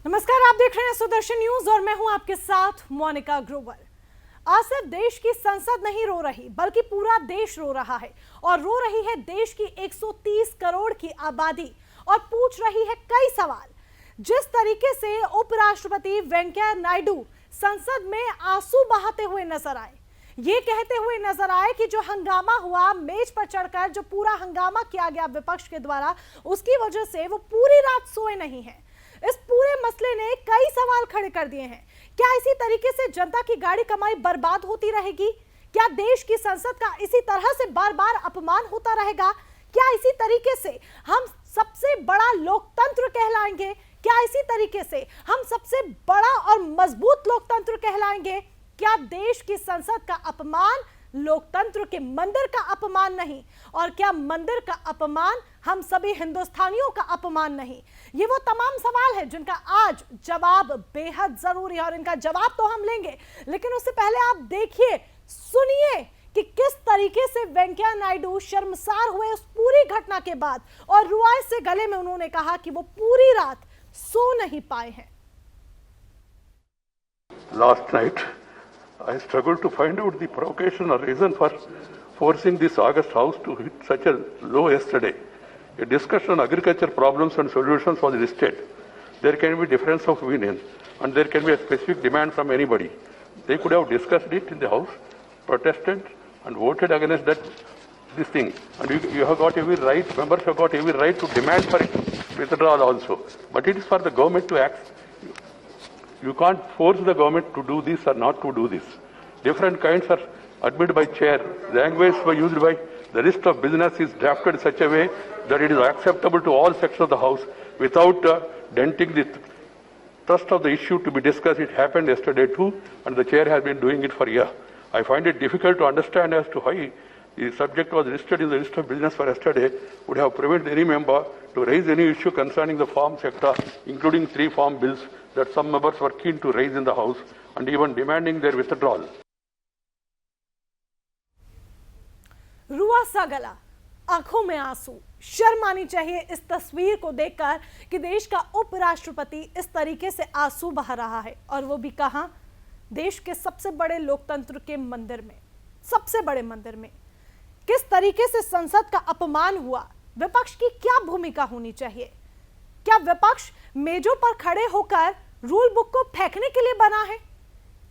नमस्कार, आप देख रहे हैं सुदर्शन न्यूज और मैं हूं आपके साथ मोनिका ग्रोवर। आज सिर्फ देश की संसद नहीं रो रही बल्कि पूरा देश रो रहा है और रो रही है देश की 130 करोड़ की आबादी और पूछ रही है कई सवाल। जिस तरीके से उपराष्ट्रपति वेंकैया नायडू संसद में आंसू बहाते हुए नजर आए, ये कहते हुए नजर आए कि जो हंगामा हुआ, मेज पर चढ़कर जो पूरा हंगामा किया गया विपक्ष के द्वारा, उसकी वजह से वो पूरी रात सोए नहीं है। इस पूरे मसले ने कई सवाल खड़े कर दिए हैं। क्या इसी तरीके से जनता की गाड़ी कमाई बर्बाद होती रहेगी? क्या देश की संसद का इसी तरह से बार बार अपमान होता रहेगा? क्या इसी तरीके से हम सबसे बड़ा लोकतंत्र कहलाएंगे? क्या इसी तरीके से हम सबसे बड़ा और मजबूत लोकतंत्र कहलाएंगे? क्या देश की संसद का अपमान लोकतंत्र के मंदिर का अपमान नहीं, और क्या मंदिर का अपमान हम सभी हिंदुस्तानियों का अपमान नहीं? ये वो तमाम सवाल है जिनका आज जवाब बेहद जरूरी है और इनका जवाब तो हम लेंगे, लेकिन उससे पहले आप देखिए, सुनिए कि किस तरीके से वेंकैया नायडू शर्मसार हुए उस पूरी घटना के बाद और रुआई से गले में उन्होंने कहा कि वो पूरी रात सो नहीं पाए हैं। Last night, I struggled to find out the provocation or reason for forcing this August House to hit such a low yesterday. A discussion on agriculture problems and solutions was listed. There can be difference of opinion and there can be a specific demand from anybody. They could have discussed it in the House, protested and voted against this thing. And you have got every right, members have got every right to demand for it withdrawal also. But it is for the government to act. You can't force the government to do this or not to do this. Different kinds are admitted by chair. Language used by the list of business is drafted in such a way that it is acceptable to all sections of the House without denting the thrust of the issue to be discussed. It happened yesterday too, and the chair has been doing it for a year. I find it difficult to understand as to why the subject was listed in the list of business for yesterday would have prevented any member to raise any issue concerning the farm sector, including 3 farm bills that some members were keen to raise in the House and even demanding their withdrawal. रुआ सा गला, आंखों में आंसू, शर्म आनी चाहिए इस तस्वीर को देखकर कि देश का उपराष्ट्रपति इस तरीके से आंसू बहा रहा है, और वो भी कहां? देश के सबसे बड़े लोकतंत्र के मंदिर में, सबसे बड़े मंदिर में। किस तरीके से संसद का अपमान हुआ? विपक्ष की क्या भूमिका होनी चाहिए? क्या विपक्ष मेजों पर खड़े होकर रूल बुक को फेंकने के लिए बना है?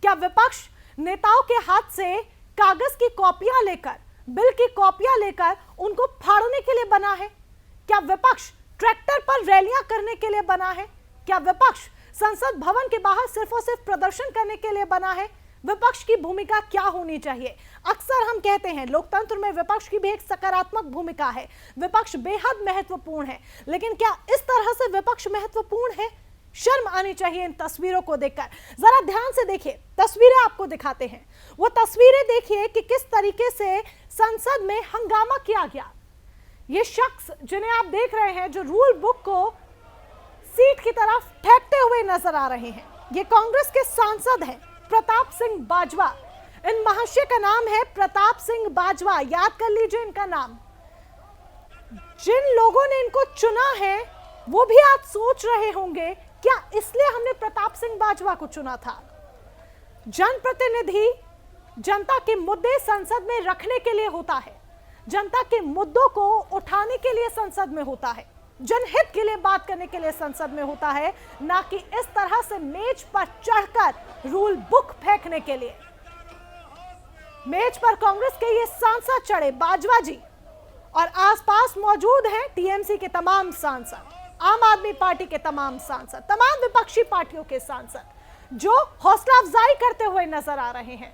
क्या विपक्ष नेताओं के हाथ से कागज की कॉपियां लेकर, बिल की कॉपियां लेकर उनको फाड़ने के लिए बना है? क्या विपक्ष ट्रैक्टर पर रैलियां करने के लिए बना है? क्या विपक्ष संसद भवन के बाहर सिर्फ और सिर्फ प्रदर्शन करने के लिए बना है? विपक्ष की भूमिका क्या होनी चाहिए? अक्सर हम कहते हैं लोकतंत्र में विपक्ष की भी एक सकारात्मक भूमिका है, विपक्ष बेहद महत्वपूर्ण है, लेकिन क्या इस तरह से विपक्ष महत्वपूर्ण है? शर्म आनी चाहिए इन तस्वीरों को देखकर। जरा ध्यान से देखिए, तस्वीरें आपको दिखाते हैं। वो तस्वीरें देखिए कि किस तरीके से संसद में हंगामा किया गया। ये शख्स जिन्हें आप देख रहे हैं, जो रूल बुक को सीट की तरफ फेंकते हुए नजर आ रहे हैं, ये कांग्रेस के सांसद हैं प्रताप सिंह बाजवा। इन महाशय का नाम है प्रताप सिंह बाजवा, याद कर लीजिए इनका नाम। जिन लोगों ने इनको चुना है वो भी आज सोच रहे होंगे, क्या इसलिए हमने प्रताप सिंह बाजवा को चुना था? जनप्रतिनिधि जनता के मुद्दे संसद में रखने के लिए होता है, जनता के मुद्दों को उठाने के लिए संसद में होता है, जनहित के लिए बात करने के लिए संसद में होता है, ना कि इस तरह से मेज पर चढ़कर रूल बुक फेंकने के लिए। मेज पर कांग्रेस के ये सांसद चढ़े, बाजवा जी, और आसपास मौजूद हैं टीएमसी के तमाम सांसद, आम आदमी पार्टी के तमाम सांसद, तमाम विपक्षी पार्टियों के सांसद, जो हौसला अफजाई करते हुए नजर आ रहे हैं।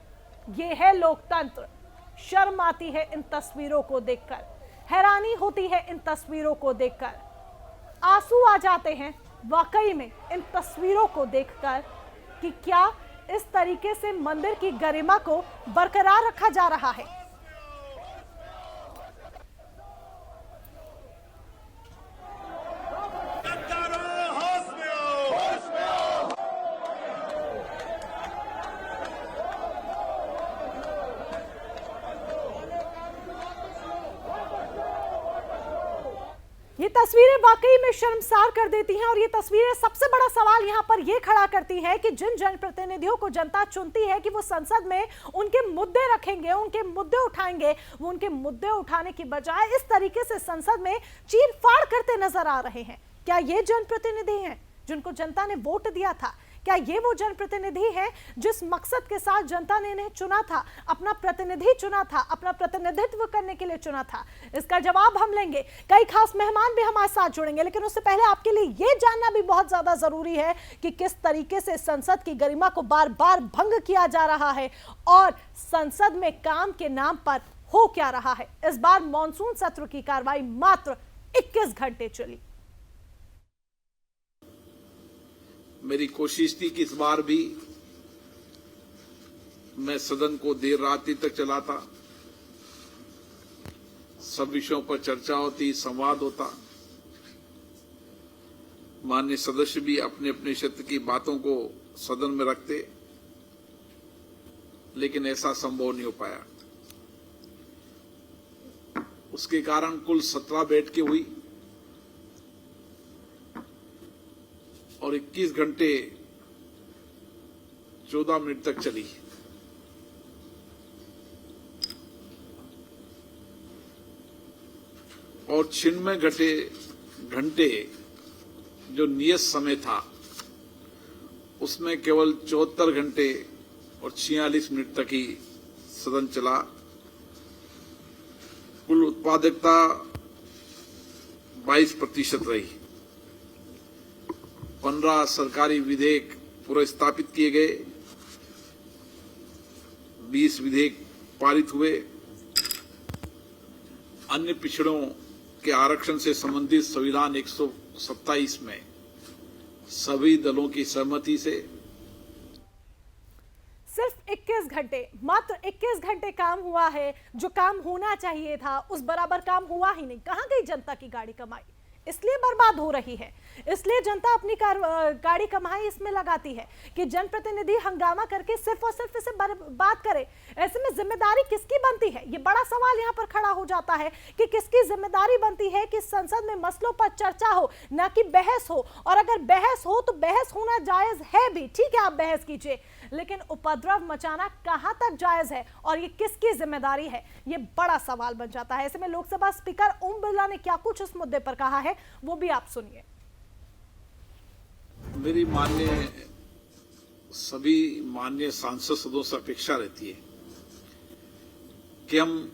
ये है लोकतंत्र। शर्म आती है इन तस्वीरों को देखकर, हैरानी होती है इन तस्वीरों को देखकर, आंसू आ जाते हैं वाकई में इन तस्वीरों को देखकर कि क्या इस तरीके से मंदिर की गरिमा को बरकरार रखा जा रहा है। ये तस्वीरें वाकई में शर्मसार कर देती हैं और ये तस्वीरें सबसे बड़ा सवाल यहाँ पर ये खड़ा करती हैं कि जिन जनप्रतिनिधियों को जनता चुनती है कि वो संसद में उनके मुद्दे रखेंगे, उनके मुद्दे उठाएंगे, वो उनके मुद्दे उठाने की बजाय इस तरीके से संसद में चीर फाड़ करते नजर आ रहे हैं। क्या ये जनप्रतिनिधि हैं जिनको जनता ने वोट दिया था? क्या ये वो जनप्रतिनिधि हैं जिस मकसद के साथ जनता ने इन्हें चुना था, अपना प्रतिनिधि चुना था, अपना प्रतिनिधित्व करने के लिए चुना था? इसका जवाब हम लेंगे। कई खास मेहमान भी हमारे साथ जुड़ेंगे, लेकिन उससे पहले आपके लिए ये जानना भी बहुत ज्यादा जरूरी है कि किस तरीके से संसद की गरिमा को बार बार भंग किया जा रहा है और संसद में काम के नाम पर हो क्या रहा है। इस बार मॉनसून सत्र की कार्रवाई मात्र 21 घंटे चली। मेरी कोशिश थी कि इस बार भी मैं सदन को देर रात्रि तक चलाता, सब विषयों पर चर्चा होती, संवाद होता, माननीय सदस्य भी अपने अपने क्षेत्र की बातों को सदन में रखते, लेकिन ऐसा संभव नहीं हो पाया। उसके कारण कुल 17 बैठकें हुई और 21 घंटे 14 मिनट तक चली। और 96 घंटे जो नियत समय था उसमें केवल 74 घंटे और 46 मिनट तक ही सदन चला। कुल उत्पादकता 22% रही। 15 सरकारी विधेयक पुरस्तापित किए गए, 20 विधेयक पारित हुए। अन्य पिछड़ों के आरक्षण से संबंधित संविधान 127 में सभी दलों की सहमति से सिर्फ 21 घंटे, मात्र 21 घंटे काम हुआ है। जो काम होना चाहिए था उस बराबर काम हुआ ही नहीं। कहां गई जनता की गाड़ी कमाई? इसलिए बर्बाद हो रही है, इसलिए जनता अपनी गाड़ी कमाई इसमें लगाती है कि जनप्रतिनिधि हंगामा करके सिर्फ और सिर्फ इसे बात करे। ऐसे में जिम्मेदारी किसकी बनती है? ये बड़ा सवाल यहाँ पर खड़ा हो जाता है कि किसकी जिम्मेदारी बनती है कि संसद में मसलों पर चर्चा हो, ना कि बहस हो। और अगर बहस हो तो बहस होना जायज है भी, ठीक है, आप बहस कीजिए, लेकिन उपद्रव मचाना कहां तक जायज है और ये किसकी जिम्मेदारी है? ये बड़ा सवाल बन जाता है। ऐसे में लोकसभा स्पीकर ओम बिरला ने क्या कुछ इस मुद्दे पर कहा है वो भी आप सुनिए। मेरी सभी माननीय सांसद सदस्यों से अपेक्षा रहती है कि हम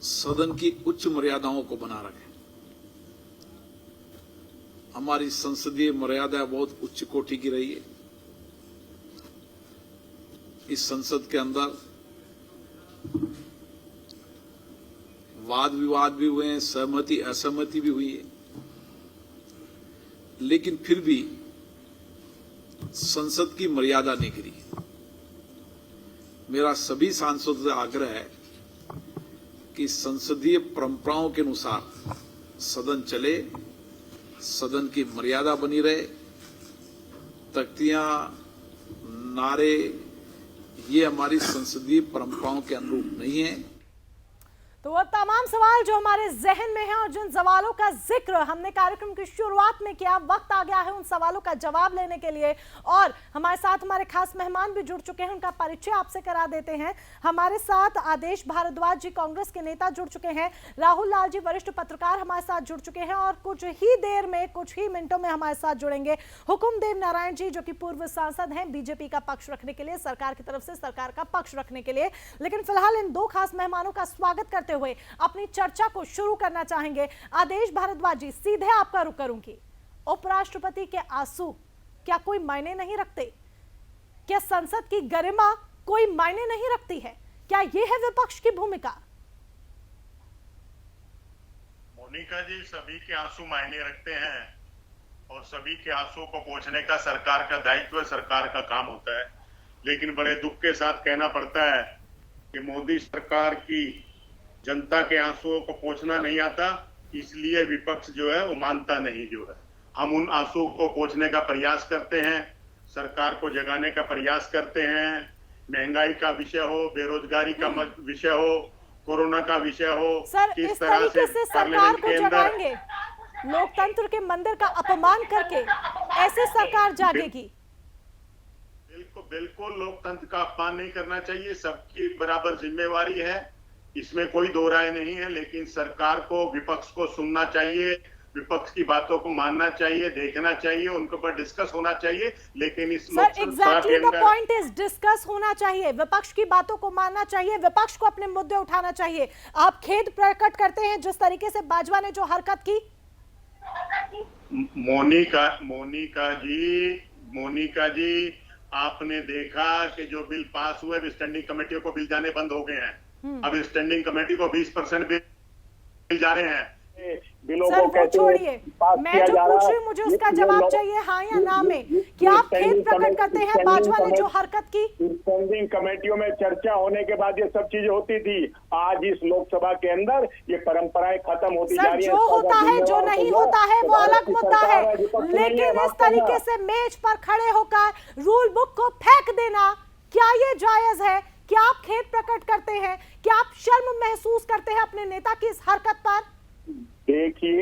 सदन की उच्च मर्यादाओं को बना रखें। हमारी संसदीय मर्यादा बहुत उच्च कोटि की रही है। इस संसद के अंदर वाद विवाद भी हुए हैं, सहमति असहमति भी हुई है, लेकिन फिर भी संसद की मर्यादा नहीं गिरी। मेरा सभी सांसदों से आग्रह है कि संसदीय परंपराओं के अनुसार सदन चले, सदन की मर्यादा बनी रहे। तख्तियां, नारे, ये हमारी संसदीय परंपराओं के अनुरूप नहीं है। तो वो तमाम सवाल जो हमारे जहन में हैं और जिन सवालों का जिक्र हमने कार्यक्रम की शुरुआत में किया, वक्त आ गया है उन सवालों का जवाब लेने के लिए। और हमारे साथ हमारे खास मेहमान भी जुड़ चुके हैं, उनका परिचय आपसे करा देते हैं। हमारे साथ आदेश भारद्वाज जी, कांग्रेस के नेता, जुड़ चुके हैं। राहुल लाल जी, वरिष्ठ पत्रकार, हमारे साथ जुड़ चुके हैं और कुछ ही देर में, कुछ ही मिनटों में हमारे साथ जुड़ेंगे हुकुमदेव नारायण जी, जो कि पूर्व सांसद हैं, बीजेपी का पक्ष रखने के लिए, सरकार की तरफ से सरकार का पक्ष रखने के लिए। लेकिन फिलहाल इन दो खास मेहमानों का स्वागत करते हुए अपनी चर्चा को शुरू करना चाहेंगे। आदेश भारद्वाज जी, सीधे आपका रुख करूंगी। उपराष्ट्रपति के आंसू क्या कोई मायने नहीं रखते? क्या संसद की गरिमा कोई मायने नहीं रखती है? क्या यह है विपक्ष की भूमिका? मोनिका जी, सभी के आंसू मायने रखते हैं और सभी के आंसू को पोंछने का सरकार का दायित्व, सरकार का काम होता है। लेकिन बड़े दुख के साथ कहना पड़ता है कि मोदी सरकार की जनता के आंसुओं को पोंछना नहीं आता, इसलिए विपक्ष जो है वो मानता नहीं। जो है हम उन आंसुओं को पोंछने का प्रयास करते हैं, सरकार को जगाने का प्रयास करते हैं। महंगाई का विषय हो, बेरोजगारी का विषय हो, कोरोना का विषय हो, सर, किस इस तरह तरीके से सरकार को जगाएंगे? लोकतंत्र के मंदिर का अपमान करके ऐसे सरकार जागेगी? बिल्कुल बिल्कुल लोकतंत्र का अपमान नहीं करना चाहिए, सबकी बराबर जिम्मेवारी है, इसमें कोई दो राय नहीं है। लेकिन सरकार को विपक्ष को सुनना चाहिए, विपक्ष की बातों को मानना चाहिए, देखना चाहिए, उनके ऊपर डिस्कस होना चाहिए। लेकिन इस sir exactly the point is discuss होना चाहिए, विपक्ष की बातों को मानना चाहिए, विपक्ष को अपने मुद्दे उठाना चाहिए। आप खेद प्रकट करते हैं जिस तरीके से बाजवा ने जो हरकत की? मोनिका जी आपने देखा कि जो बिल पास हुए, स्टैंडिंग कमेटियों को बिल जाने बंद हो गए हैं। अब स्टैंडिंग कमेटी को 20% बिल जा रहे हैं। सर वो छोड़िए, मैं जो पूछ रही हूँ मुझे उसका जवाब चाहिए, हाँ या ना में। क्या आप खेद प्रकट करते हैं बाजवा ने जो हरकत की? स्टैंडिंग कमेटियों में चर्चा होने के बाद ये सब चीजें होती थी। आज इस लोकसभा के अंदर ये परंपराएं खत्म होती जा रही है। जो होता है जो नहीं होता है वो अलग मुद्दा है, लेकिन इस तरीके से मेज पर खड़े होकर रूल बुक को फेंक देना, क्या ये जायज है? क्या आप खेद प्रकट करते हैं? क्या आप शर्म महसूस करते हैं अपने नेता की इस हरकत पर? देखिए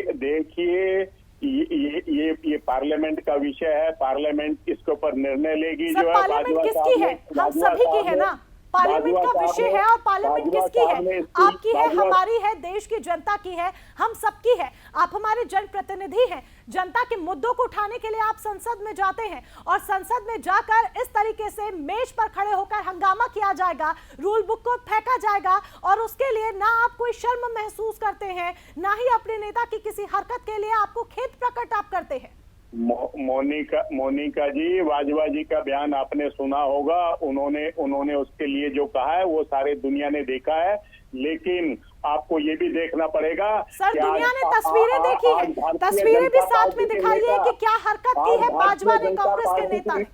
ये पार्लियामेंट का विषय है, पार्लियामेंट इसके ऊपर निर्णय लेगी। जो है पार्लियामेंट किसकी है? हम सभी की है ना। पार्लियामेंट का विषय है और पार्लियामेंट किसकी है? आपकी है, हमारी है, देश की जनता की है, हम सबकी है। आप हमारे जनप्रतिनिधि हैं, जनता के मुद्दों को उठाने के लिए आप संसद में जाते हैं और संसद में जाकर इस तरीके से मेज पर खड़े होकर हंगामा किया जाएगा, रूल बुक को फेंका जाएगा और उसके लिए ना आप कोई शर्म महसूस करते हैं, ना ही अपने नेता की किसी हरकत के लिए आपको खेद प्रकट आप करते हैं। मोनिका जी, बाजवा जी का बयान आपने सुना होगा। उन्होंने उसके लिए जो कहा है वो सारे दुनिया ने देखा है, लेकिन आपको ये भी देखना पड़ेगा। सर दुनिया ने तस्वीरें देखी है, तस्वीरें भी साथ में दिखाई है कि क्या हरकत की है बाजवा ने, कांग्रेस के नेता ने।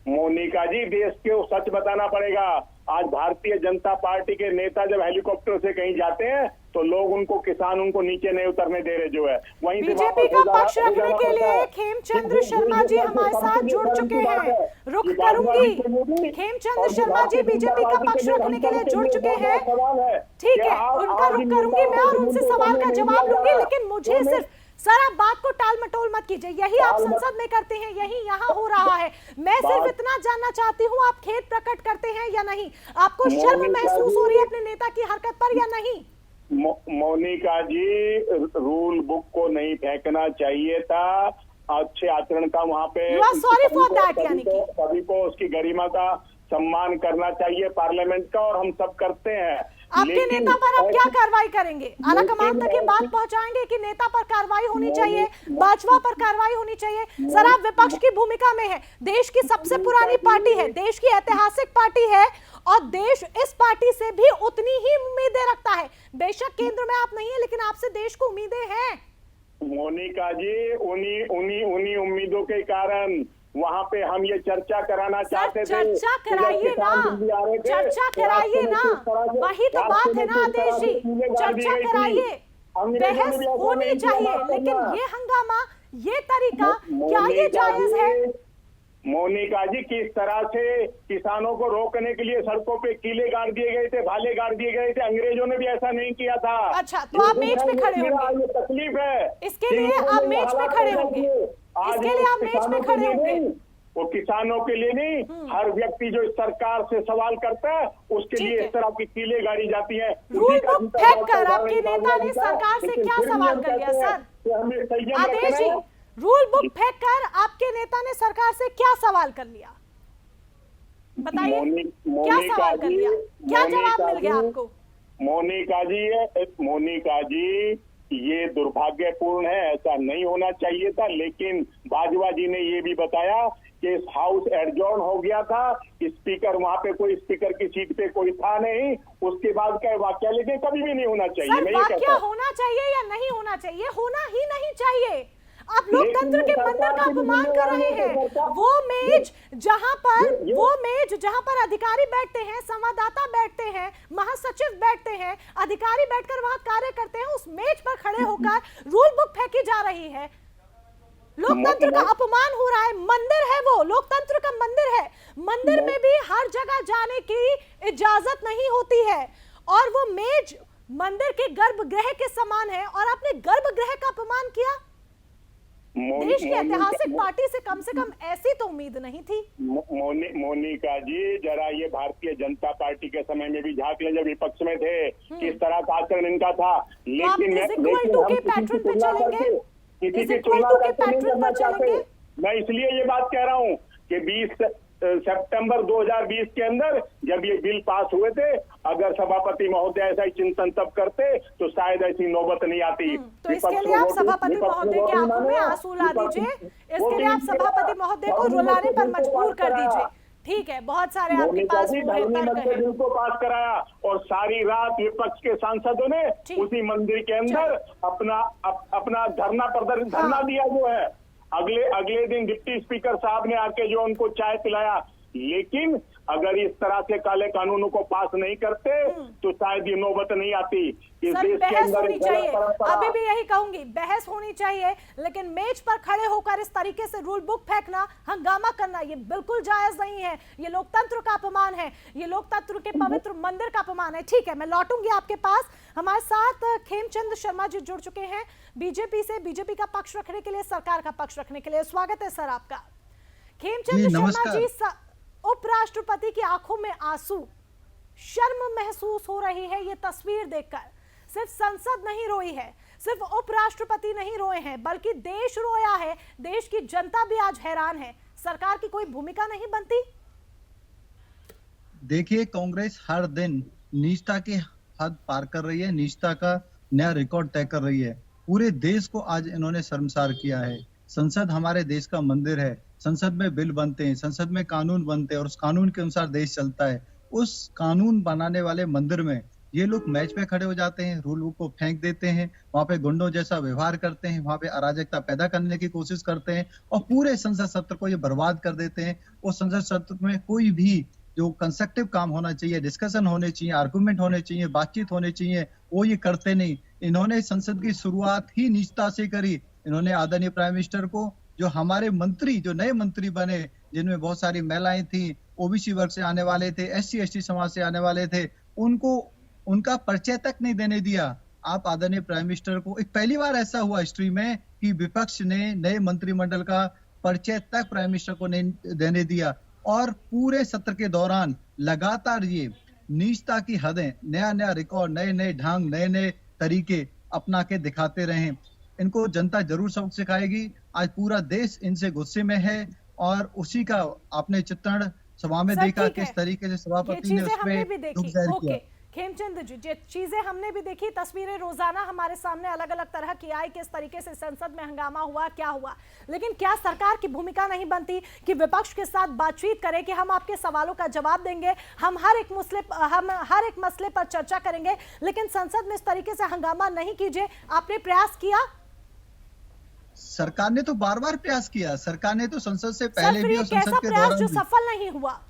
मोनिका जी, देश को सच बताना पड़ेगा। आज भारतीय जनता पार्टी के नेता जब हेलीकॉप्टर से कहीं जाते हैं तो लोग उनको नीचे नहीं उतरने दे रहे। जो है वहीं बीजेपी का पक्ष रखने के लिए खेमचंद्र शर्मा जी हमारे साथ जुड़ चुके हैं। रुख करूंगी, खेमचंद्र शर्मा जी बीजेपी का पक्ष रखने के लिए जुड़ चुके हैं। ठीक है, उनका रुख करूंगी मैं और उनसे सवाल का जवाब लूंगी, लेकिन मुझे सिर्फ सर आप बात को टाल मटोल मत कीजिए, यही आप संसद में करते हैं, यही यहाँ हो रहा है। मैं सिर्फ इतना जानना चाहती हूँ आप खेद प्रकट करते हैं या नहीं? आपको शर्म महसूस हो रही है अपने नेता की हरकत पर या नहीं? मोनिका जी, रूल बुक को नहीं फेंकना चाहिए था। अच्छे आचरण का वहाँ पे सॉरी फॉर दैट, यानी कि सभी को उसकी गरिमा का सम्मान करना चाहिए पार्लियामेंट का, और हम सब करते हैं। आपके नेता पर अब क्या कार्रवाई करेंगे? आला कमान तक ये बात पहुंचाएंगे कि नेता पर कार्रवाई होनी चाहिए, बाजवा पर कार्रवाई होनी चाहिए? सर आप विपक्ष की भूमिका में है, देश की सबसे पुरानी पार्टी है, देश की ऐतिहासिक पार्टी है और देश इस पार्टी से भी उतनी ही उम्मीदें रखता है। बेशक केंद्र में आप नहीं है, लेकिन आपसे देश को उम्मीदें हैं। मोनिका जी, उन्हीं उम्मीदों के कारण वहाँ पे हम ये चर्चा कराना चाहते थे। चर्चा कराइए ना, चर्चा कराइए ना, वही तो बात है ना आदेश जी, चर्चा कराइए, बहस होनी चाहिए, लेकिन ये हंगामा, ये तरीका, क्या ये जायज है? मोनिका जी, किस तरह से किसानों को रोकने के लिए सड़कों पे कीले गाड़ दिए गए थे, भाले गाड़ दिए गए थे, अंग्रेजों ने भी ऐसा नहीं किया था। अच्छा, तो आप मेज पे खड़े होंगे? ये तकलीफ है, इसके लिए आप मेज पे खड़े होंगे? इसके लिए आप मेज पे खड़े होंगे? वो किसानों के लिए नहीं, हर व्यक्ति जो इस सरकार से सवाल करता है उसके लिए इस तरह की कीले गाड़ी जाती है। रूल बुक फेंक कर आपके नेता ने सरकार से क्या सवाल कर लिया? सर आदेश जी, रूल बुक फेंक कर आपके नेता ने सरकार से क्या सवाल कर लिया? बताइए, क्या सवाल कर लिया, क्या जवाब मिल गया आपको? मोनिका जी, ये दुर्भाग्यपूर्ण है, ऐसा नहीं होना चाहिए था। लेकिन बाजवा जी ने ये भी बताया कि हाउस एडजॉर्न हो गया था, स्पीकर वहाँ पे कोई स्पीकर की सीट पे कोई था नहीं, उसके बाद का वाकया, लेकिन कभी भी नहीं होना चाहिए। सर वाकया होना चाहिए या नहीं होना चाहिए? होना ही नहीं चाहिए। आप लोकतंत्र के मंदिर का अपमान कर रहे हैं। वो मेज जहां पर अधिकारी बैठते हैं, संवाददाता बैठते हैं, महासचिव बैठते हैं, अधिकारी बैठकर वहां कार्य करते हैं, उस मेज पर खड़े होकर रूल बुक फेंकी जा रही है। लोकतंत्र का अपमान हो रहा है। मंदिर है वो, लोकतंत्र का मंदिर है। मंदिर में भी हर जगह जाने की इजाजत नहीं होती है और वो मेज मंदिर के गर्भगृह के समान है और आपने गर्भगृह का अपमान किया। देश की ऐतिहासिक पार्टी से कम ऐसी तो उम्मीद नहीं थी। मोनिका जी, जरा ये भारतीय जनता पार्टी के समय में भी झांक ले, जब विपक्ष में थे किस तरह का आचरण इनका था। लेकिन मैं इसलिए ये बात कह रहा हूँ कि 20 सितंबर 2020 के अंदर जब ये बिल पास हुए थे, अगर सभापति महोदय ऐसा चिंतन तब करते तो शायद ऐसी नौबत नहीं आती। तो इसके लिए आप सभापति महोदय के आंखों में आंसू ला दीजिए, इसके लिए आप सभापति महोदय को रुलाने पर मजबूर कर दीजिए। ठीक है, बहुत सारे आपके पास बिल को पास कराया और सारी रात विपक्ष के सांसदों ने उसी मंदिर के अंदर अपना धरना दिया जो है। अगले दिन डिप्टी स्पीकर साहब ने आके जो उनको चाय पिलाया। लेकिन अगर इस तरह से काले कानूनों को पास नहीं करते तो शायद ये नौबत नहीं आती। इस देश के अंदर होनी चाहिए, अभी भी यही कहूंगी, बहस होनी चाहिए, लेकिन मेज पर खड़े होकर इस तरीके से रूल बुक फेंकना, हंगामा करना, ये बिल्कुल जायज नहीं है। ये लोकतंत्र का अपमान है, ये लोकतंत्र के पवित्र मंदिर का अपमान है। ठीक है, मैं लौटूंगी आपके पास। हमारे साथ खेमचंद शर्मा जी जुड़ चुके हैं बीजेपी से, बीजेपी का पक्ष रखने के लिए, सरकार का पक्ष रखने के लिए। स्वागत है सर आपका। खेमचंद शर्मा जी, उपराष्ट्रपति की आंखों में आंसू, शर्म महसूस हो रही है ये तस्वीर देखकर। सिर्फ संसद नहीं रोई है, सिर्फ उपराष्ट्रपति नहीं रोए हैं, बल्कि देश रोया है। देश की जनता भी आज हैरान है। सरकार की कोई भूमिका नहीं बनती। देखिए, कांग्रेस हर दिन नीचता की हद पार कर रही है, नीचता का नया रिकॉर्ड तय कर रही है। पूरे देश को आज इन्होंने शर्मसार किया है। संसद हमारे देश का मंदिर है, संसद में बिल बनते हैं, संसद में कानून बनते हैं और उस कानून के अनुसार देश चलता है। उस कानून बनाने वाले मंदिर में ये लोग मैच पे खड़े हो जाते हैं, रूल बुक को फेंक देते हैं, वहां पे गुंडों जैसा व्यवहार करते हैं, वहां पे अराजकता पैदा करने की कोशिश करते हैं और पूरे संसद सत्र को ये बर्बाद कर देते हैं। उस संसद सत्र में कोई भी जो कंस्ट्रक्टिव काम होना चाहिए, डिस्कशन होने चाहिए, आर्गुमेंट होने चाहिए, बातचीत होने चाहिए, वो ये करते नहीं। इन्होंने संसद की शुरुआत ही नीचता से करी। इन्होंने आदरणीय प्राइम मिनिस्टर को, जो हमारे मंत्री, जो नए मंत्री बने, जिनमें बहुत सारी महिलाएं थी, ओबीसी वर्ग से आने वाले थे, एससी एसटी समाज से आने वाले थे, उनको उनका परिचय तक नहीं देने दिया। आप आदरणीय प्राइम मिनिस्टर को, एक पहली बार ऐसा हुआ हिस्ट्री में कि विपक्ष ने नए मंत्रिमंडल का परिचय तक प्राइम मिनिस्टर को नहीं देने दिया और पूरे सत्र के दौरान लगातार ये नीचता की हदें, नया नया रिकॉर्ड, नए नए ढंग, नए नए तरीके अपना के दिखाते रहे। इनको जनता जरूर सबक सिखाएगी। आज पूरा देश इनसे गुस्से में है और उसी का आपने चित्रण सभा में देखा किस तरीके से सभापति ने उसमें दुख जाहिर किया। खेमचंद जी, ये चीजें हमने भी देखी, तस्वीरें रोजाना हमारे सामने अलग अलग तरह की आई, किस तरीके से संसद में हंगामा हुआ, क्या हुआ। लेकिन क्या सरकार की भूमिका नहीं बनती कि विपक्ष के साथ बातचीत करे कि हम आपके सवालों का जवाब देंगे, हम हर एक मसले पर चर्चा करेंगे, लेकिन संसद में इस तरीके से हंगामा नहीं कीजिए। आपने प्रयास किया? सरकार ने तो बार बार प्रयास किया। सरकार ने तो संसद से पहले भी और संसद के दौरान जो सफल नहीं हुआ,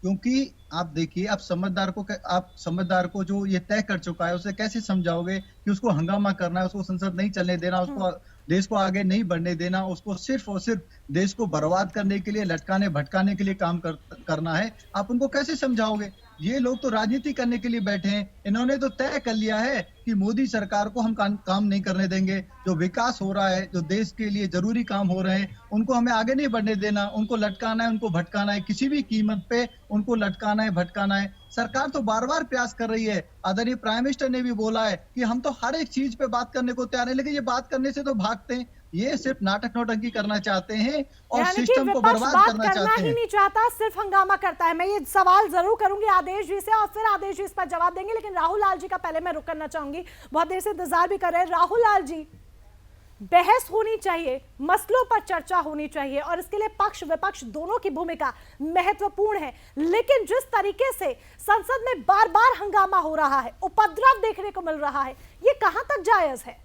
क्योंकि आप देखिए, आप समझदार को जो ये तय कर चुका है उसे कैसे समझाओगे कि उसको हंगामा करना है, उसको संसद नहीं चलने देना, उसको देश को आगे नहीं बढ़ने देना, उसको सिर्फ और सिर्फ देश को बर्बाद करने के लिए, लटकाने भटकाने के लिए काम करना है। आप उनको कैसे समझाओगे? ये लोग तो राजनीति करने के लिए बैठे हैं। इन्होंने तो तय कर लिया है कि मोदी सरकार को हम काम नहीं करने देंगे। जो विकास हो रहा है, जो देश के लिए जरूरी काम हो रहे हैं, उनको हमें आगे नहीं बढ़ने देना, उनको लटकाना है, उनको भटकाना है, किसी भी कीमत पे उनको लटकाना है, भटकाना है। सरकार तो बार बार प्रयास कर रही है। आदरणीय प्राइम मिनिस्टर ने भी बोला है कि हम तो हर एक चीज पे बात करने को तैयार है, लेकिन ये बात करने से तो भागते हैं। ये सिर्फ नाटक नौटंकी करना चाहते हैं और सिस्टम को बर्बाद करना चाहते हैं। ही नहीं चाहता, सिर्फ हंगामा करता है। मैं ये सवाल जरूर करूंगी आदेश जी से और फिर आदेश जी इस पर जवाब देंगे, लेकिन राहुल लाल जी का पहले मैं रुक करना चाहूंगी। बहुत देर से इंतजार भी कर रहे हैं। राहुल लाल जी, बहस होनी चाहिए, मसलों पर चर्चा होनी चाहिए और इसके लिए पक्ष विपक्ष दोनों की भूमिका महत्वपूर्ण है, लेकिन जिस तरीके से संसद में बार बार हंगामा हो रहा है, उपद्रव देखने को मिल रहा है, ये कहां तक जायज है?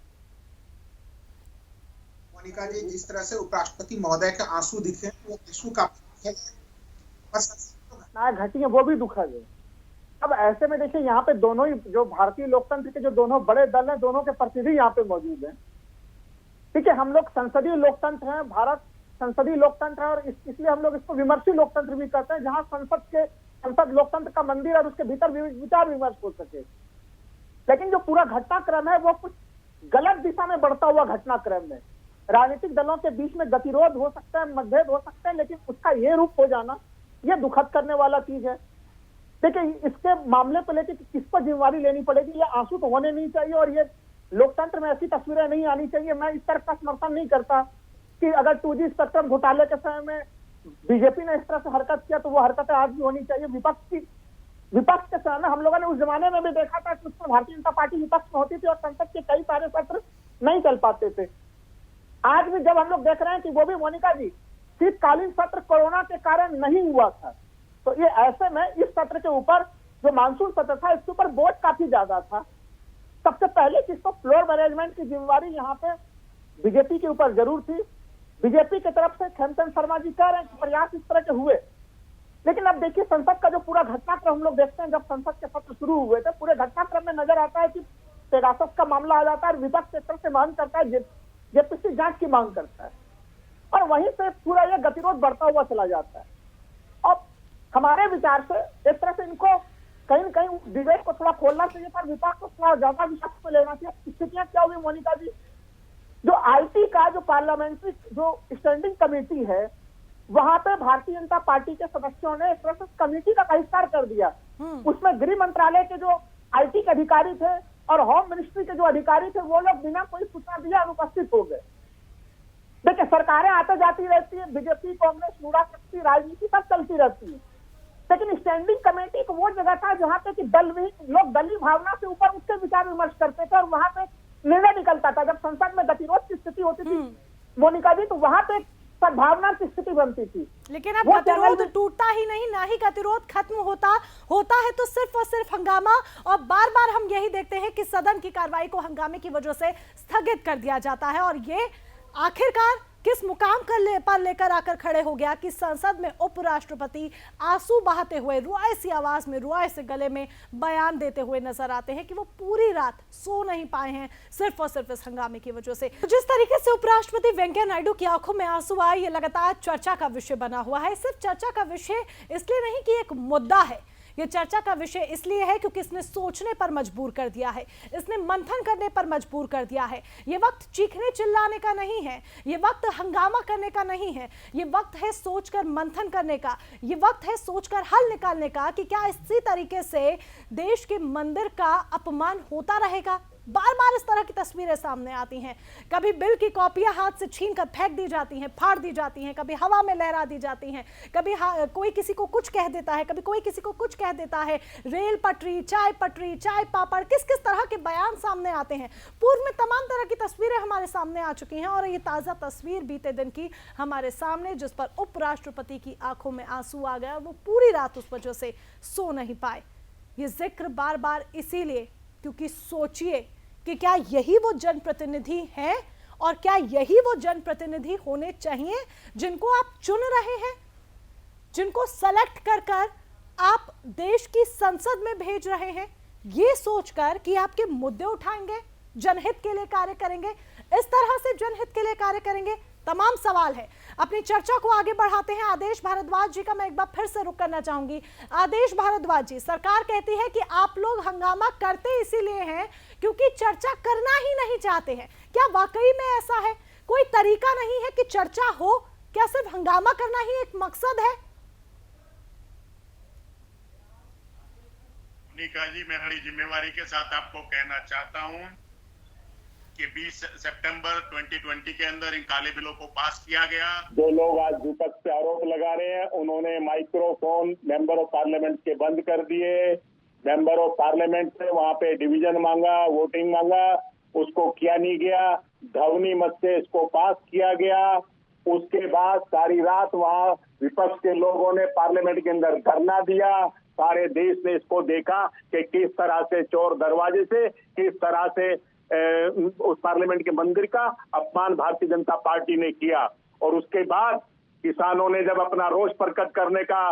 मोनिका जी, जिस तरह से उपराष्ट्रपति महोदय के आंसू दिखे, वो आंसू का घटी है, वो भी दुखद है। अब ऐसे में देखिए, यहाँ पे दोनों ही जो भारतीय लोकतंत्र के जो दोनों बड़े दल हैं, दोनों के प्रतिनिधि यहाँ पे मौजूद हैं। ठीक है, हम लोग संसदीय लोकतंत्र हैं, भारत संसदीय लोकतंत्र है और इसलिए हम लोग इसको विमर्शी लोकतंत्र भी कहते हैं, जहां संसद लोकतंत्र का मंदिर और उसके भीतर विचार विमर्श हो सके। लेकिन जो पूरा घटनाक्रम है वो कुछ गलत दिशा में बढ़ता हुआ घटनाक्रम है। राजनीतिक दलों के बीच में गतिरोध हो सकता है, मतभेद हो सकता है, लेकिन उसका ये रूप हो जाना ये दुखद करने वाला चीज है। देखिए, इसके मामले को लेकर किस पर जिम्मेवारी लेनी पड़ेगी, ये आंसू तो होने नहीं चाहिए और ये लोकतंत्र में ऐसी तस्वीरें नहीं आनी चाहिए। मैं इस तरह का समर्थन नहीं करता कि अगर 2G स्पेक्ट्रम घोटाले के समय में बीजेपी ने इस तरह से हरकत किया तो वो हरकतें आज भी होनी चाहिए। विपक्ष के समय में हम लोगों ने उस जमाने में भी देखा था कि उसमें भारतीय जनता पार्टी विपक्ष में होती थी और संसद के कई सारे सत्र नहीं चल पाते थे। आज भी जब हम लोग देख रहे हैं कि वो भी मोनिका जी शीतकालीन सत्र कोरोना के कारण नहीं हुआ था, तो ये ऐसे में इस सत्र के ऊपर जो मानसून सत्र था इसके ऊपर बोझ काफी ज्यादा था। सबसे पहले किसको फ्लोर मैनेजमेंट की जिम्मेवारी यहाँ पे बीजेपी के ऊपर जरूर थी। बीजेपी की तरफ से खेमचंद शर्मा जी कह रहे हैं कि प्रयास इस तरह के हुए, लेकिन अब देखिए संसद का जो पूरा घटनाक्रम हम लोग देखते हैं, जब संसद के सत्र शुरू हुए थे पूरे घटनाक्रम में नजर आता है कि पेगासस का मामला आ जाता है और विपक्ष एक तरफ से मांग करता है, जेपीसी जांच की मांग करता है और वहीं से पूरा यह गतिरोध बढ़ता हुआ चला जाता है। और हमारे विचार से एक तरह से इनको कहीं न कहीं डिबेट को थोड़ा खोलना चाहिए था, विपक्ष को थोड़ा ज्यादा विपक्ष में लेना चाहिए। स्थितियां क्या हुई मोनिका जी, जो आईटी का जो पार्लियामेंट्री जो स्टैंडिंग कमेटी है वहां पे भारतीय जनता पार्टी के सदस्यों ने एक तरह से कमेटी का बहिष्कार कर दिया। उसमें गृह मंत्रालय के जो आईटी के अधिकारी थे और होम मिनिस्ट्री के जो अधिकारी थे वो लोग बिना कोई सूचना दिए अनुपस्थित हो गए। देखिए, सरकारें आते जाती रहती है, बीजेपी कांग्रेस मूड़ा शक्ति राजनीति सब चलती रहती है, लेकिन स्टैंडिंग कमेटी को वो जगह था जहां पे कि लोग दलीय भावना से ऊपर उठ के विचार विमर्श करते थे और वहां पे निर्णय निकलता था। जब संसद में गतिरोध की स्थिति होती थी मोनिका जी, तो वहां पे सद्भावना की स्थिति बनती थी। लेकिन अब गतिरोध टूटता ही नहीं, ना ही गतिरोध खत्म होता है तो सिर्फ और सिर्फ हंगामा, और बार बार हम यही देखते हैं कि सदन की कार्रवाई को हंगामे की वजह से स्थगित कर दिया जाता है। और ये आखिरकार किस मुकाम पर लेकर आकर खड़े हो गया कि संसद में उपराष्ट्रपति आंसू बहाते हुए रुआए सी आवाज में, रुआए से गले में बयान देते हुए नजर आते हैं कि वो पूरी रात सो नहीं पाए हैं सिर्फ और सिर्फ इस हंगामे की वजह से। जिस तरीके से उपराष्ट्रपति वेंकैया नायडू की आंखों में आंसू आए, ये लगातार चर्चा का विषय बना हुआ है। सिर्फ चर्चा का विषय इसलिए नहीं कि एक मुद्दा है, ये चर्चा का विषय इसलिए है क्योंकि इसने सोचने पर मजबूर कर दिया है, इसने मंथन करने पर मजबूर कर दिया है। ये वक्त चीखने चिल्लाने का नहीं है, ये वक्त हंगामा करने का नहीं है, ये वक्त है सोचकर मंथन करने का, ये वक्त है सोचकर हल निकालने का कि क्या इसी तरीके से देश के मंदिर का अपमान होता रहेगा। बार बार इस तरह की तस्वीरें सामने आती हैं, कभी बिल की कॉपियां हाथ से छीनकर फेंक दी जाती हैं, फाड़ दी जाती हैं, कभी हवा में लहरा दी जाती हैं, कभी कोई किसी को कुछ कह देता है, कभी कोई किसी को कुछ कह देता है। रेल पटरी, चाय पापड़, किस किस तरह के बयान सामने आते हैं। पूर्व में तमाम तरह की तस्वीरें हमारे सामने आ चुकी हैं और ये ताज़ा तस्वीर बीते दिन की हमारे सामने, जिस पर उपराष्ट्रपति की आंखों में आंसू आ गया, वो पूरी रात उस वजह से सो नहीं पाए। ये जिक्र बार बार इसीलिए क्योंकि सोचिए कि क्या यही वो जनप्रतिनिधि हैं और क्या यही वो जनप्रतिनिधि होने चाहिए जिनको आप चुन रहे हैं, जिनको सेलेक्ट कर आप देश की संसद में भेज रहे हैं, ये सोचकर कि आपके मुद्दे उठाएंगे, जनहित के लिए कार्य करेंगे, इस तरह से जनहित के लिए कार्य करेंगे। तमाम सवाल है। अपनी चर्चा को आगे बढ़ाते हैं। आदेश भारद्वाज जी का मैं एक बार फिर से रुक करना चाहूंगी। आदेश भारद्वाज जी, सरकार कहती है कि आप लोग हंगामा करते इसीलिए हैं क्योंकि चर्चा करना ही नहीं चाहते हैं। क्या वाकई में ऐसा है? कोई तरीका नहीं है कि चर्चा हो? क्या सिर्फ हंगामा करना ही एक मकसद है? मोनिका जी, मैं बड़ी जिम्मेवारी के साथ आपको कहना चाहता हूं कि 20 सितंबर 2020 के अंदर इन काले बिलों को पास किया गया। जो लोग आज विपक्ष पे आरोप लगा रहे हैं, उन्होंने माइक्रोफोन मेंबर ऑफ पार्लियामेंट के बंद कर दिए। मेंबर ऑफ पार्लियामेंट से वहां पे डिवीजन मांगा, वोटिंग मांगा, उसको किया नहीं गया। ध्वनि मत से इसको पास किया गया। उसके बाद सारी रात वहां विपक्ष के लोगों ने पार्लियामेंट के अंदर धरना दिया। सारे देश ने इसको देखा कि किस तरह से चोर दरवाजे से, किस तरह से उस पार्लियामेंट के मंदिर का अपमान भारतीय जनता पार्टी ने किया। और उसके बाद किसानों ने जब अपना रोष प्रकट करना चाहा,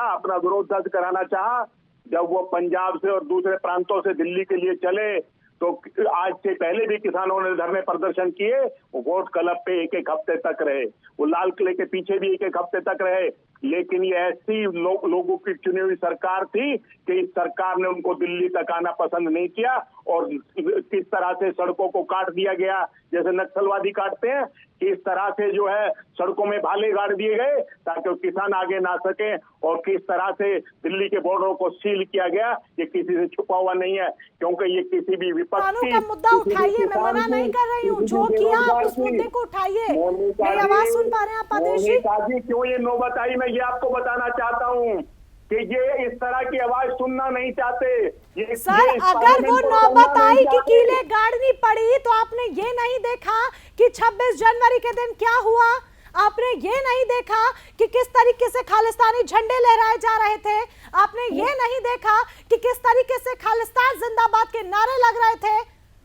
अपना विरोध दर्ज कराना चाहा, जब वो पंजाब से और दूसरे प्रांतों से दिल्ली के लिए चले, तो आज से पहले भी किसानों ने धरने प्रदर्शन किए। वो वोट क्लब पे एक हफ्ते तक रहे, वो लाल किले के पीछे भी एक हफ्ते तक रहे, लेकिन ये ऐसी लोगों की चुनी हुई सरकार थी कि इस सरकार ने उनको दिल्ली तक आना पसंद नहीं किया और किस तरह से सड़कों को काट दिया गया, जैसे नक्सलवादी काटते हैं, किस तरह से जो है सड़कों में भाले गाड़ दिए गए ताकि किसान आगे ना सके, और किस तरह से दिल्ली के बॉर्डरों को सील किया गया, ये किसी से छुपा हुआ नहीं है, क्योंकि ये किसी भी विपक्ष कानून का मुद्दा उठाइए, मैं मना नहीं कर रही हूँ, जो किया आप उस मुद्दे को उठाइए। मेरी आवाज सुन पा रहे हैं आप आदेश जी? क्यों ये नौबत आई, मैं ये आपको बताना चाहता हूँ कि ये इस तरह की आवाज सुनना नहीं चाहते। सर, अगर वो नौबत आई कि कीले गाड़नी पड़ी तो आपने ये नहीं देखा कि 26 जनवरी के दिन क्या हुआ? आपने ये नहीं देखा कि किस तरीके से खालिस्तानी झंडे लहराए जा रहे थे? आपने ये नहीं देखा कि किस तरीके से खालिस्तान जिंदाबाद के नारे लग रहे थे?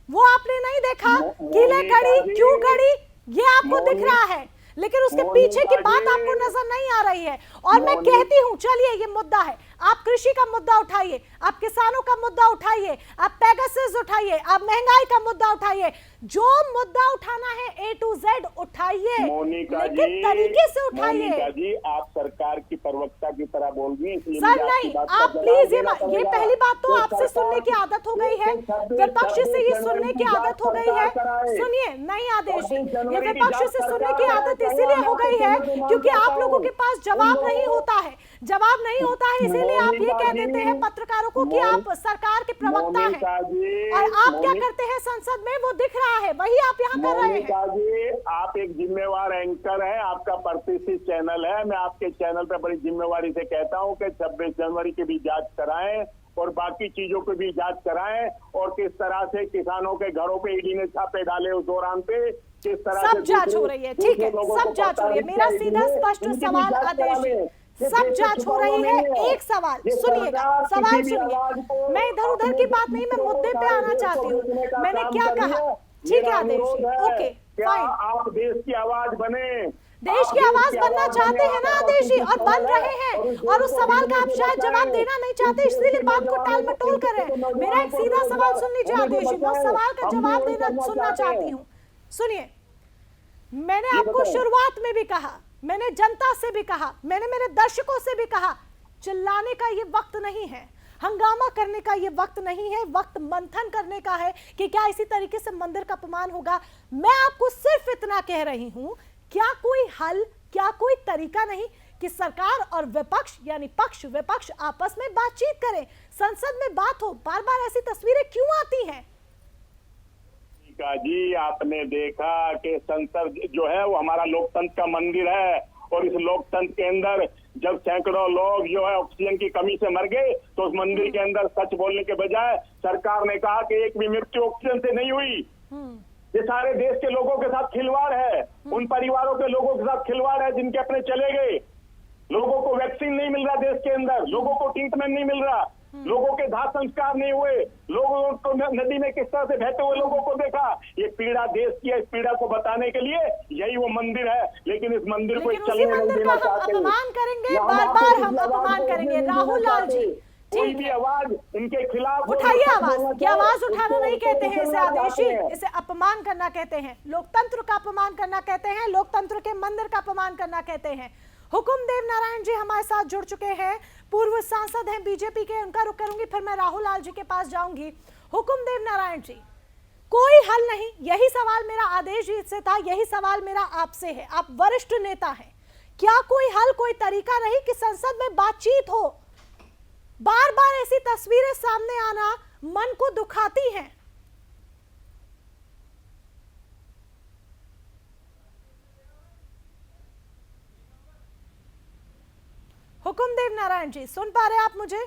वो आपने नहीं देखा? कीले गड़ी, क्यों गड़ी, ये आपको दिख रहा है, लेकिन उसके पीछे की बात आपको नजर नहीं आ रही है। और मैं कहती हूँ, चलिए ये मुद्दा है, आप कृषि का मुद्दा उठाइए, आप किसानों का मुद्दा उठाइए, आप पेगासस उठाइए, आप महंगाई का मुद्दा उठाइए, जो मुद्दा उठाना है A to Z उठाइए, लेकिन तरीके से उठाइए। मोनिका जी, आप सरकार की प्रवक्ता की तरह बोल रही हैं, इसलिए सर नहीं, आप प्लीज ये पहली बात तो आपसे सुनने की आदत हो गई है, विपक्ष से ये सुनने की आदत हो गई है। सुनिए, नहीं आदेश जी, ये विपक्ष से सुनने की आदत इसीलिए हो गई है क्योंकि आप लोगों के पास जवाब नहीं होता है, जवाब नहीं होता है, इसीलिए आप ये कह देते हैं पत्रकारों को कि आप सरकार के प्रवक्ता हैं, और आप क्या करते हैं संसद में वो दिख रहा है, वही आप यहाँ कर रहे हैं। जी, आप एक जिम्मेवार एंकर हैं, आपका प्रतिष्ठित चैनल है, मैं आपके चैनल पे बड़ी जिम्मेवारी से कहता हूँ कि 26 जनवरी की भी जांच कराएं और बाकी चीजों की भी जांच कराएं, और किस तरह से किसानों के घरों पे ईडी ने छापे डाले उस दौरान पे, किस तरह सब जांच हो रही है, ठीक है, सब जांच हो रही है। मेरा सीधा स्पष्ट सवाल आदेश, सब जांच हो रही है। एक सवाल सुनिएगा, सवाल सुनिए, मैं इधर उधर की बात नहीं, मैं मुद्दे पे आना चाहती हूँ। मैंने क्या कहा? ठीक है आदेश, ओके फाइन। आप देश की आवाज बने, देश की आवाज बनना चाहते हैं ना आदेश जी, और बन रहे हैं, और उस सवाल का आप शायद जवाब देना नहीं चाहते, इसलिए बात को टाल मटोल कर रहे हैं। मेरा एक सीधा सवाल सुन लीजिए आदेश जी, मैं उस सवाल का जवाब देना सुनना चाहती हूँ। सुनिए, मैंने आपको शुरुआत में भी कहा, मैंने जनता से भी कहा, मैंने मेरे दर्शकों से भी कहा, चिल्लाने का ये वक्त नहीं है, हंगामा करने का ये वक्त नहीं है, वक्त मंथन करने का है कि क्या इसी तरीके से मंदिर का अपमान होगा। मैं आपको सिर्फ इतना कह रही हूं, क्या कोई हल, क्या कोई तरीका नहीं कि सरकार और विपक्ष यानी पक्ष विपक्ष आपस में बातचीत करें, संसद में बात हो। बार बार ऐसी तस्वीरें क्यों आती हैं? जी, आपने देखा कि संसद जो है वो हमारा लोकतंत्र का मंदिर है, और इस लोकतंत्र के अंदर जब सैकड़ों लोग जो है ऑक्सीजन की कमी से मर गए, तो उस मंदिर के अंदर सच बोलने के बजाय सरकार ने कहा कि एक भी मृत्यु ऑक्सीजन से नहीं हुई। ये सारे देश के लोगों के साथ खिलवाड़ है, उन परिवारों के लोगों के साथ खिलवाड़ है जिनके अपने चले गए, लोगों को वैक्सीन नहीं मिल रहा देश के अंदर, लोगों को ट्रीटमेंट नहीं मिल रहा, लोगों के दाह संस्कार नहीं हुए, लोगों को नदी में किस तरह से बहते हुए लोगों को देखा। ये पीड़ा देश की है, इस पीड़ा को बताने के लिए यही वो मंदिर है, लेकिन इस मंदिर को चलने नहीं देना चाहते। अपमान करेंगे, बार बार हम अपमान करेंगे। राहुल लाल जी, कोई भी आवाज इनके खिलाफ उठाइए आवाज, क्या आवाज उठाना नहीं कहते हैं इसे आदेशी, इसे अपमान करना कहते हैं, लोकतंत्र का अपमान करना कहते हैं, लोकतंत्र के मंदिर का अपमान करना कहते हैं। हुकुमदेव नारायण जी हमारे साथ जुड़ चुके हैं, पूर्व सांसद हैं बीजेपी के, उनका रुख करूंगी, फिर मैं राहुल लाल जी के पास जाऊंगी। हुकुमदेव नारायण जी, कोई हल नहीं, यही सवाल मेरा आदेश जी से था, यही सवाल मेरा आपसे है, आप वरिष्ठ नेता हैं, क्या कोई हल, कोई तरीका नहीं कि संसद में बातचीत हो? बार बार ऐसी तस्वीरें सामने आना मन को दुखाती हैं। हुकुमदेव नारायण जी, सुन पा रहे हैं आप मुझे?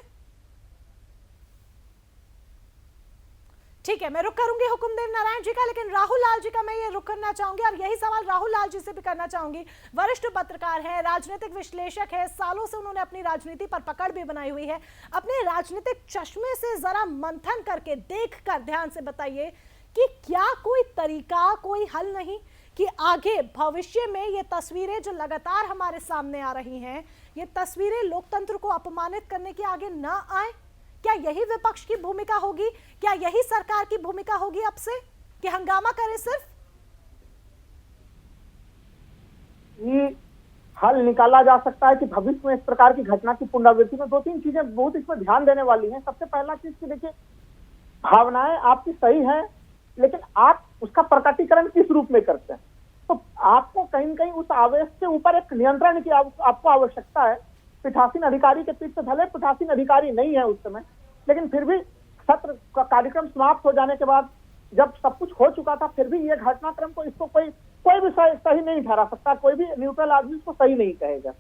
ठीक है, मैं रुक करूंगी हुकुमदेव नारायण जी का, लेकिन राहुल लाल जी का मैं ये रुक करना चाहूंगी, और यही सवाल राहुल लाल जी से भी करना चाहूंगी। वरिष्ठ पत्रकार हैं, राजनीतिक विश्लेषक है, सालों से उन्होंने अपनी राजनीति पर पकड़ भी बनाई हुई है। अपने राजनीतिक चश्मे से जरा मंथन करके देखकर ध्यान से बताइए कि क्या कोई तरीका, कोई हल नहीं कि आगे भविष्य में ये तस्वीरें जो लगातार हमारे सामने आ रही हैं, ये तस्वीरें लोकतंत्र को अपमानित करने के आगे ना आए? क्या यही विपक्ष की भूमिका होगी? क्या यही सरकार की भूमिका होगी अब से कि हंगामा करे सिर्फ? कि हल निकाला जा सकता है कि भविष्य में इस प्रकार की घटना की पुनरावृत्ति में 2-3 चीजें बहुत इसमें ध्यान देने वाली हैं। सबसे पहला चीज कि देखिए, भावनाएं आपकी सही हैं, लेकिन आप उसका प्रकटीकरण किस रूप में करते हैं। तो आपको कहीं न कहीं उस आवेश के ऊपर एक नियंत्रण की आपको आवश्यकता है। पीठासीन अधिकारी के पीछे भले पीठासीन अधिकारी नहीं है उस समय, लेकिन फिर भी सत्र का कार्यक्रम समाप्त हो जाने के बाद जब सब कुछ हो चुका था, फिर भी ये घटनाक्रम को इसको कोई भी सही नहीं ठहरा सकता, कोई भी न्यूट्रल आदमी इसको सही नहीं कहेगा।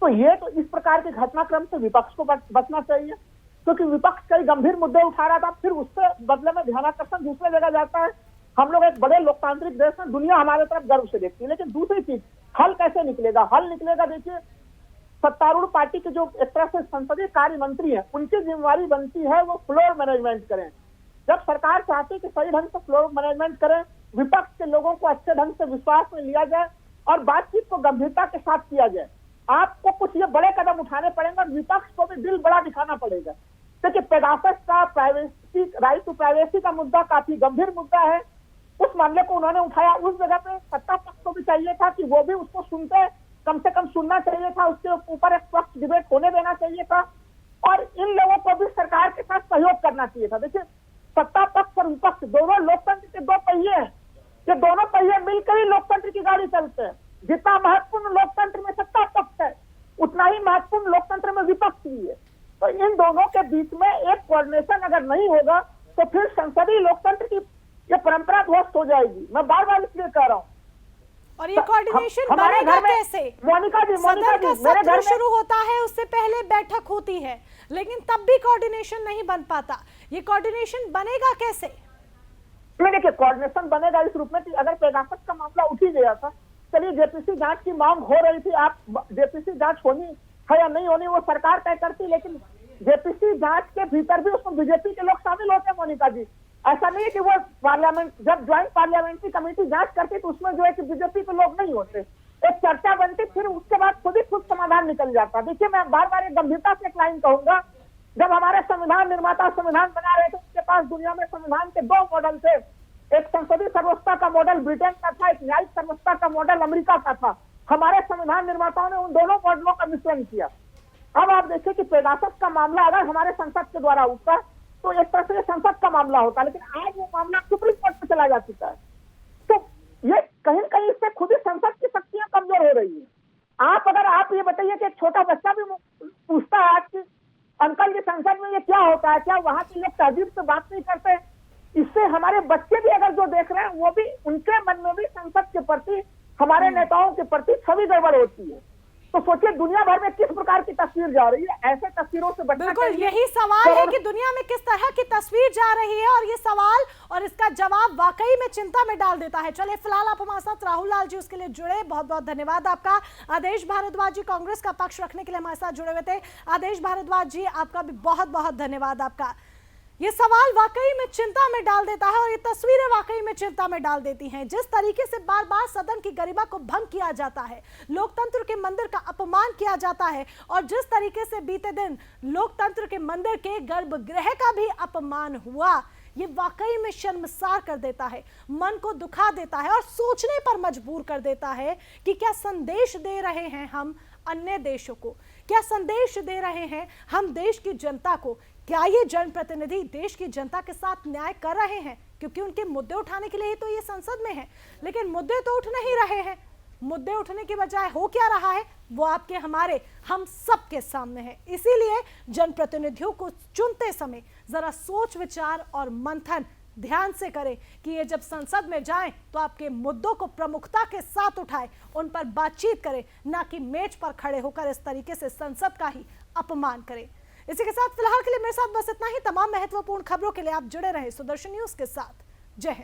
तो ये तो इस प्रकार के घटनाक्रम से विपक्ष को बचना चाहिए, क्योंकि विपक्ष कई गंभीर मुद्दे उठा रहा था, फिर उससे बदले में ध्यानाकर्षण दूसरे जगह जाता है। हम लोग एक बड़े लोकतांत्रिक देश में, दुनिया हमारे तरफ गर्व से देखती है। लेकिन दूसरी चीज, हल कैसे निकलेगा? हल निकलेगा, देखिए, सत्तारूढ़ पार्टी के जो एक तरह से संसदीय कार्य मंत्री है, उनकी जिम्मेवारी बनती है वो फ्लोर मैनेजमेंट करें। जब सरकार चाहती है कि सही ढंग से फ्लोर मैनेजमेंट करें, विपक्ष के लोगों को अच्छे ढंग से विश्वास में लिया जाए और बातचीत को गंभीरता के साथ किया जाए। आपको कुछ ये बड़े कदम उठाने पड़ेंगे और विपक्ष को भी दिल बड़ा दिखाना पड़ेगा। देखिए, पेगासस का प्राइवेसी, राइट टू प्राइवेसी का मुद्दा काफी गंभीर मुद्दा है। उस मामले को उन्होंने उठाया, उस जगह पे सत्ता पक्ष को भी चाहिए था कि वो भी उसको सुनते, कम से कम सुनना चाहिए था, उसके ऊपर एक स्वस्थ डिबेट होने देना चाहिए था और इन लोगों को भी सरकार के साथ सहयोग करना चाहिए था। देखिए, सत्ता पक्ष और विपक्ष दोनों लोकतंत्र के दो पहिए हैं, ये दोनों पहिए मिलकर ही लोकतंत्र की गाड़ी चलते हैं। जितना महत्वपूर्ण लोकतंत्र में सत्ता पक्ष है, उतना ही महत्वपूर्ण लोकतंत्र में विपक्ष भी है। तो इन दोनों के बीच में एक कोऑर्डिनेशन अगर नहीं होगा तो फिर संसदीय लोकतंत्र की ये परंपरा ध्वस्त हो जाएगी। मैं बार बार इसलिए कह रहा हूँ। और ये कोऑर्डिनेशन बनेगा कैसे? मोनिका जी, सदन का सत्र शुरू होता है, उससे पहले बैठक होती है, लेकिन तब भी कोऑर्डिनेशन नहीं बन पाता। ये कोऑर्डिनेशन बनेगा कैसे? नहीं, देखिए, कोऑर्डिनेशन बनेगा इस रूप में कि अगर पेगासस का मामला उठ ही गया था, चलिए जेपीसी जांच की मांग हो रही थी, आप जेपीसी जांच होनी है या नहीं होनी वो सरकार तय करती, लेकिन जेपीसी जांच के भीतर भी उसमें बीजेपी के लोग शामिल होते हैं। मोनिका जी, ऐसा नहीं है कि वो पार्लियामेंट, जब ज्वाइंट पार्लियामेंट्री कमेटी जांच करती तो उसमें जो है कि बीजेपी के लोग नहीं होते, एक चर्चा बनती, फिर उसके बाद खुद ही खुद समाधान निकल जाता। देखिए, मैं बार बार एक गंभीरता से एक लाइन कहूंगा, जब हमारे संविधान निर्माता संविधान बना रहे थे, उनके पास दुनिया में संविधान के 2 मॉडल थे। एक संसदीय सर्वोच्चता का मॉडल ब्रिटेन का था, एक न्यायिक सर्वोच्चता का मॉडल अमेरिका का था। हमारे संविधान निर्माताओं ने उन दोनों मॉडलों का मिश्रण किया। अब आप देखिए कि पेगासस का मामला अगर हमारे संसद के द्वारा उठता तो एक तरह से संसद का मामला होता, लेकिन आज वो मामला सुप्रीम कोर्ट में चला जा चुका है। तो ये कहीं न कहीं इससे खुद ही संसद की शक्तियां कमजोर हो रही है। आप ये बताइए कि एक छोटा बच्चा भी पूछता है आज की, अंकल जी संसद में ये क्या होता है, क्या वहां के लोग तहजीब से बात नहीं करते? इससे हमारे बच्चे भी अगर जो देख रहे हैं, वो भी उनके मन में भी संसद के प्रति, हमारे नेताओं के प्रति छवि गड़बड़ होती है। तो सोचिए दुनिया भर में किस प्रकार की तस्वीर जा रही है। ऐसे तस्वीरों से बचना बिल्कुल चाहिए। यही सवाल है कि दुनिया में किस तरह की तस्वीर जा रही है, और ये सवाल और इसका जवाब वाकई में चिंता में डाल देता है। चलिए, फिलहाल आप हमारे साथ राहुल लाल जी उसके लिए जुड़े, बहुत बहुत धन्यवाद आपका। आदेश भारद्वाज जी कांग्रेस का पक्ष रखने के लिए हमारे साथ जुड़े हुए थे। आदेश भारद्वाज जी, आपका भी बहुत बहुत धन्यवाद आपका। ये सवाल वाकई में चिंता में डाल देता है और ये तस्वीरें वाकई में चिंता में डाल देती हैं। जिस तरीके से बार बार सदन की गरिमा को भंग किया जाता है, लोकतंत्र के मंदिर का अपमान किया जाता है, और जिस तरीके से बीते दिन लोकतंत्र के मंदिर के गर्भगृह का भी अपमान हुआ, ये वाकई में शर्मसार कर देता है, मन को दुखा देता है और सोचने पर मजबूर कर देता है कि क्या संदेश दे रहे हैं हम अन्य देशों को, क्या संदेश दे रहे हैं हम देश की जनता को। क्या ये जनप्रतिनिधि देश की जनता के साथ न्याय कर रहे हैं? क्योंकि उनके मुद्दे उठाने के लिए ही तो ये संसद में है, लेकिन मुद्दे तो उठ नहीं रहे हैं। मुद्दे उठने की बजाय हो क्या रहा है, वो आपके हमारे हम सबके सामने है। इसीलिए जनप्रतिनिधियों को चुनते समय जरा सोच विचार और मंथन ध्यान से करें कि ये जब संसद में जाएं तो आपके मुद्दों को प्रमुखता के साथ उठाएं, उन पर बातचीत करें, ना कि मेज पर खड़े होकर इस तरीके से संसद का ही अपमान करें। इसी के साथ फिलहाल के लिए मेरे साथ बस इतना ही। तमाम महत्वपूर्ण खबरों के लिए आप जुड़े रहे सुदर्शन न्यूज के साथ। जय हिंद।